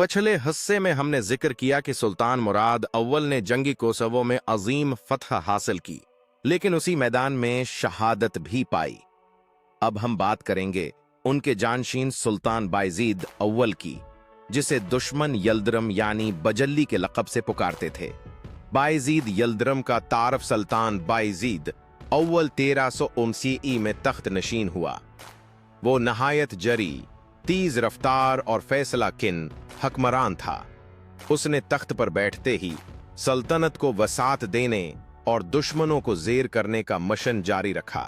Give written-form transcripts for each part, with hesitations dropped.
पिछले हिस्से में हमने जिक्र किया कि सुल्तान मुराद अव्वल ने जंगी कोसोवो में अजीम फतह हासिल की, लेकिन उसी मैदान में शहादत भी पाई। अब हम बात करेंगे उनके जानशीन सुल्तान बायजीद अव्वल की, जिसे दुश्मन यल्दरम यानी बजल्ली के लक़ब से पुकारते थे। बायजीद यल्दरम का तारफ सुल्तान बायजीद अव्वल 1379 में तख्त नशीन हुआ। वो नहायत जरी, तेज रफ्तार और फैसला किन हकमरान था। उसने तख्त पर बैठते ही सल्तनत को वसात देने और दुश्मनों को जेर करने का मिशन जारी रखा।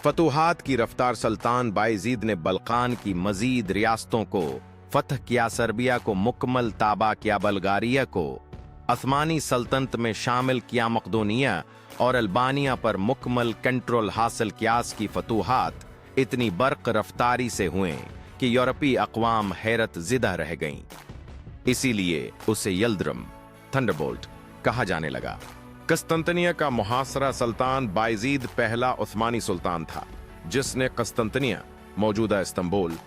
फतूहात की रफ्तार सुल्तान बायजीद ने बल्कान की मजीद रियासतों को फतह किया, सर्बिया को मुकम्मल ताबा किया, बल्गारिया को अथमानी सल्तनत में शामिल किया, मकदोनिया और अल्बानिया पर मुकम्मल कंट्रोल हासिल किया। की फतूहात इतनी बर्क रफ्तारी से हुए कि यूरोपीय अक़वाम हैरत ज़िदा रह गईं। इसीलिए उसे यल्दरम थंडरबोल्ट कहा जाने लगा। कस्तंतनिया का मुहासरा सुल्तान बायजीद पहला उस्मानी सुल्तान था, जिसने कस्तंतनिया मौजूदा इस्तांबुल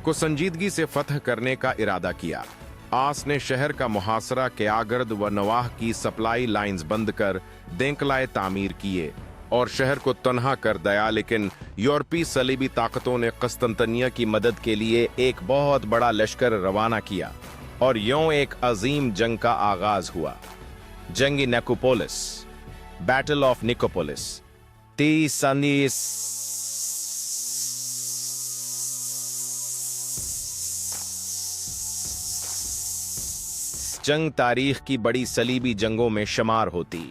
को संजीदगी से फतह करने का इरादा किया। आस ने शहर का मुहासरा क्यागर्द व नवाह की सप्लाई लाइंस बंद कर देंकलाए तामीर किए और शहर को तन्हा कर दिया, लेकिन यूरोपीय सलीबी ताकतों ने कस्तंतनिया की मदद के लिए एक बहुत बड़ा लश्कर रवाना किया और यूं एक अजीम जंग का आगाज हुआ। जंगी निकोपोलिस, बैटल ऑफ निकोपोलिस। 30 जंग तारीख की बड़ी सलीबी जंगों में शुमार होती।